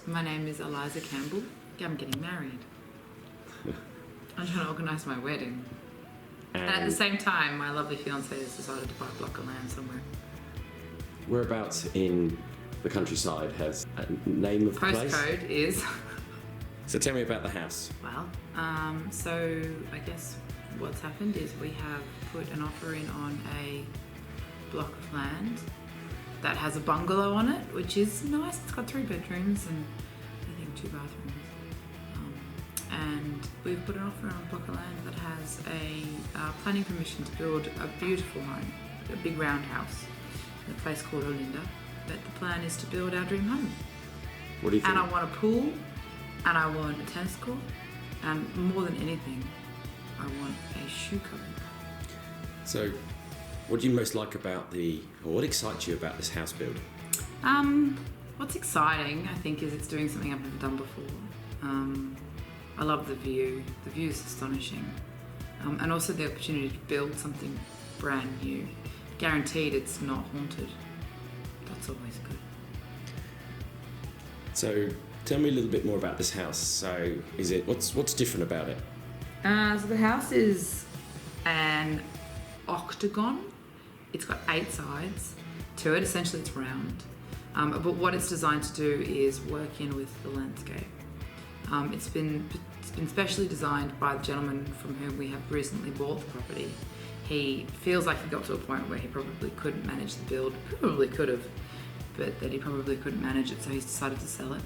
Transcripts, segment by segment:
My name is Eliza Campbell. I'm getting married. I'm trying to organise my wedding. And at the same time, my lovely fiancé has decided to buy a block of land somewhere. Whereabouts in the countryside has a name of the place? Postcode is... So tell me about the house. Well, so I guess what's happened is we have put an offer in on a block of land that has a bungalow on it, which is nice. It's got 3 bedrooms and I think 2 bathrooms. And we've put an offer on a block of land that has a planning permission to build a beautiful home, a big round house, in a place called Olinda. But the plan is to build our dream home. What do you think? And I want a pool, and I want a tennis court, and more than anything, I want a shoe cupboard. So, what do you most like about or what excites you about this house build? What's exciting, I think, is it's doing something I've never done before. I love the view. The view is astonishing. And also the opportunity to build something brand new. Guaranteed it's not haunted. That's always good. So, tell me a little bit more about this house. So, what's different about it? So the house is an octagon. It's got 8 sides to it. Essentially, it's round. But what it's designed to do is work in with the landscape. It's been specially designed by the gentleman from whom we have recently bought the property. He feels like he got to a point where he probably couldn't manage the build. Probably could have, but that he probably couldn't manage it, so he's decided to sell it.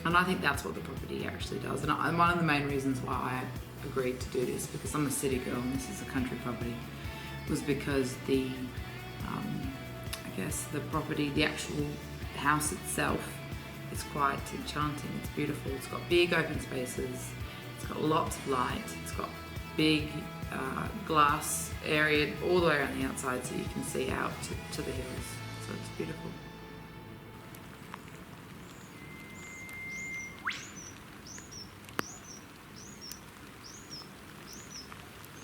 And I think that's what the property actually does. And one of the main reasons why I agreed to do this, because I'm a city girl and this is a country property, was because the property, the actual house itself, is quite enchanting. It's beautiful. It's got big open spaces. It's got lots of light. It's got big glass area all the way around the outside, so you can see out to the hills. So it's beautiful.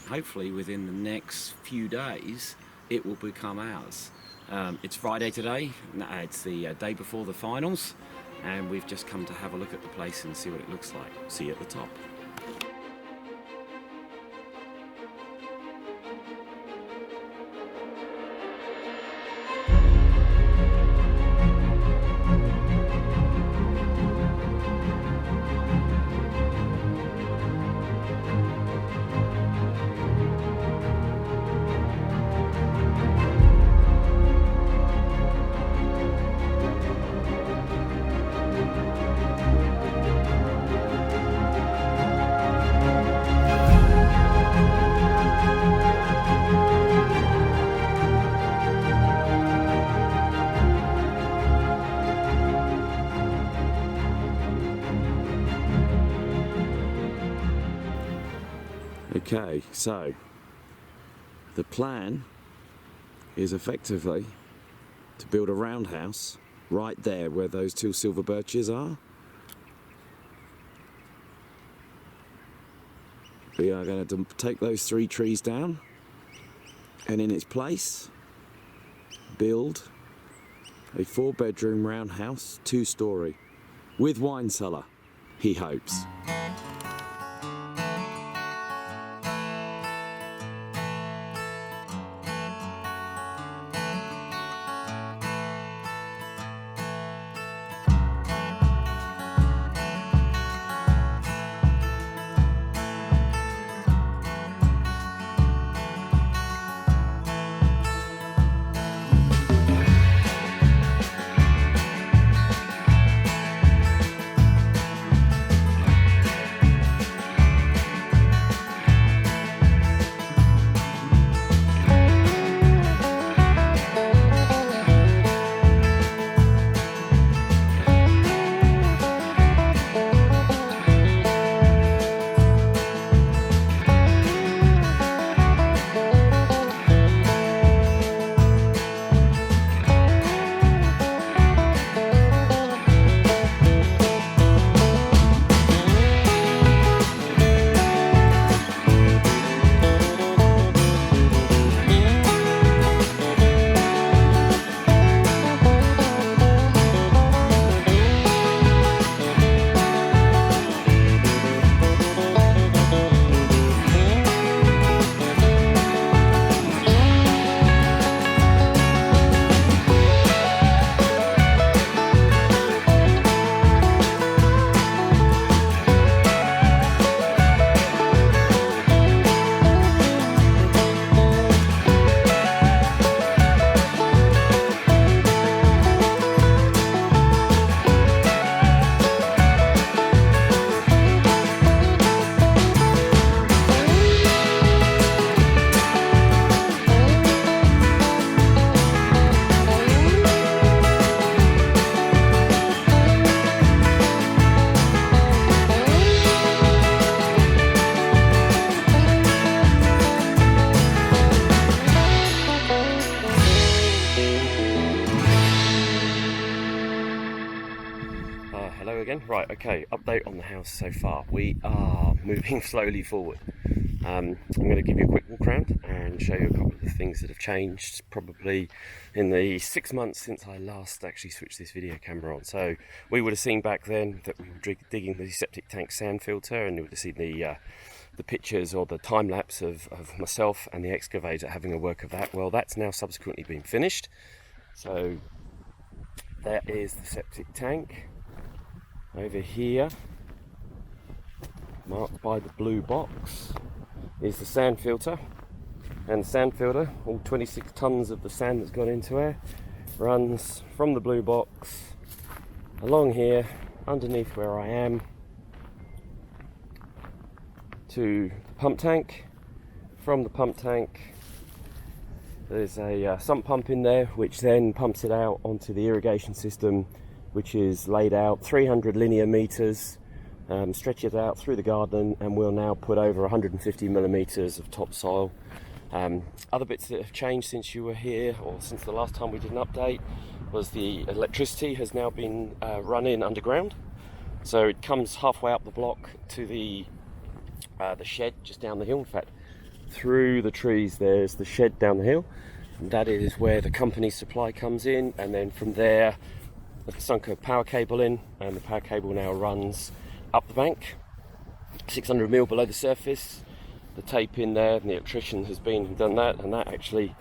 Hopefully within the next few days it will become ours. It's Friday today, it's the day before the finals, and we've just come to have a look at the place and see what it looks like. See you at the top. Okay, so the plan is effectively to build a roundhouse right there where those 2 silver birches are. We are going to take those 3 trees down and in its place build a 4-bedroom roundhouse, 2-storey, with wine cellar, he hopes. hello again. Right, okay, update on the house so far. We are moving slowly forward. I'm going to give you a quick walk around and show you a couple of the things that have changed probably in the 6 months since I last actually switched this video camera on. So we would have seen back then that we were digging the septic tank sand filter, and you would have seen the pictures or the time lapse of myself and the excavator having a work of that. Well, that's now subsequently been finished. So that is the septic tank. Over here, marked by the blue box, is the sand filter. And the sand filter, all 26 tons of the sand that's gone into it, runs from the blue box along here, underneath where I am, to the pump tank. From the pump tank, there's a sump pump in there, which then pumps it out onto the irrigation system, which is laid out 300 linear meters, stretches out through the garden, and we'll now put over 150 millimeters of topsoil. Other bits that have changed since you were here, or since the last time we did an update, was the electricity has now been run in underground. So it comes halfway up the block to the shed just down the hill. In fact, through the trees there's the shed down the hill, and that is where the company supply comes in, and then from there they've sunk a power cable in, and the power cable now runs up the bank 600 mil below the surface. The tape in there, and the electrician has been and done that, and that actually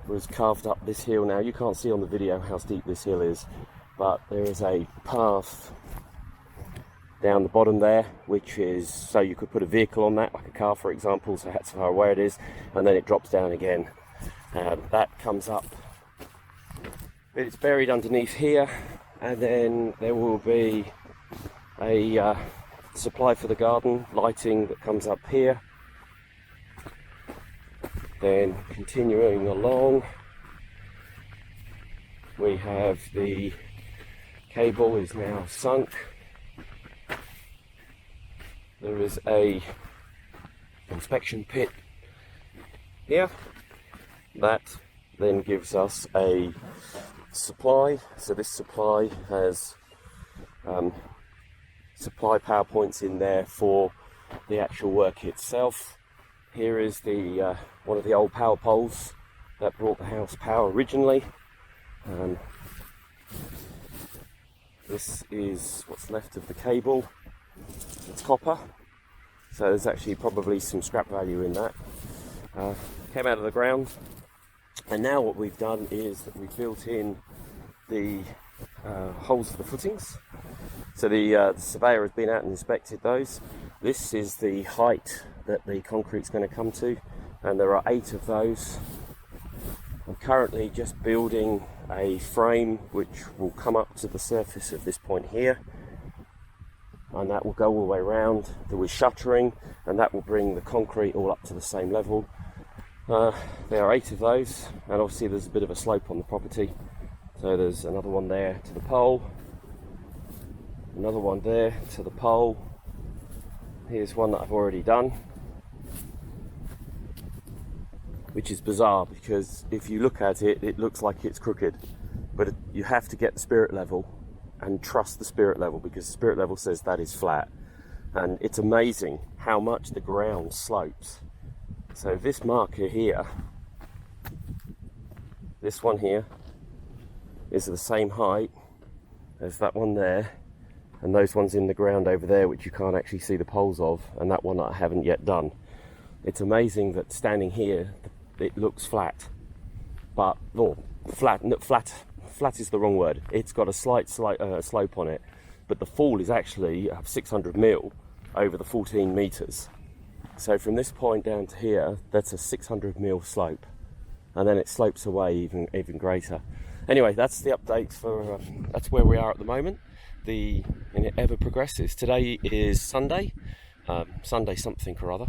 was carved up this hill. Now you can't see on the video how steep this hill is, but there is a path down the bottom there, which is so you could put a vehicle on that, like a car for example, so that's how where it is, and then it drops down again. That comes up, but it's buried underneath here, and then there will be a supply for the garden lighting that comes up here. Then continuing along, we have the cable is now sunk. There is a inspection pit here that then gives us a supply. So this supply has supply power points in there for the actual work itself. Here is the one of the old power poles that brought the house power originally. This is what's left of the cable. It's copper, so there's actually probably some scrap value in that. Came out of the ground, and now what we've done is that we've built in the holes for the footings. So the surveyor has been out and inspected those. This is the height that the concrete's going to come to, and there are 8 of those. I'm currently just building a frame which will come up to the surface of this point here, and that will go all the way around. There was shuttering, and that will bring the concrete all up to the same level. There are 8 of those, and obviously there's a bit of a slope on the property, so there's another one there to the pole, another one there to the pole. Here's one that I've already done, which is bizarre because if you look at it, it looks like it's crooked, but you have to get the spirit level and trust the spirit level, because the spirit level says that is flat. And it's amazing how much the ground slopes. So this marker here, this one here, is the same height as that one there, and those ones in the ground over there which you can't actually see the poles of, and that one that I haven't yet done. It's amazing that standing here it looks flat, but flat is the wrong word. It's got a slight slope on it, but the fall is actually 600 mil over the 14 meters. So from this point down to here, that's a 600 mil slope, and then it slopes away even greater. Anyway, that's the update for that's where we are at the moment. And it ever progresses. Today is Sunday, Sunday something or other.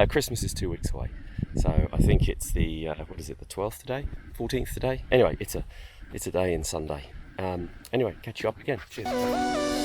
Christmas is 2 weeks away, so I think it's the what is it, the 12th today, 14th today. Anyway, it's a day in Sunday. Anyway, catch you up again. Cheers.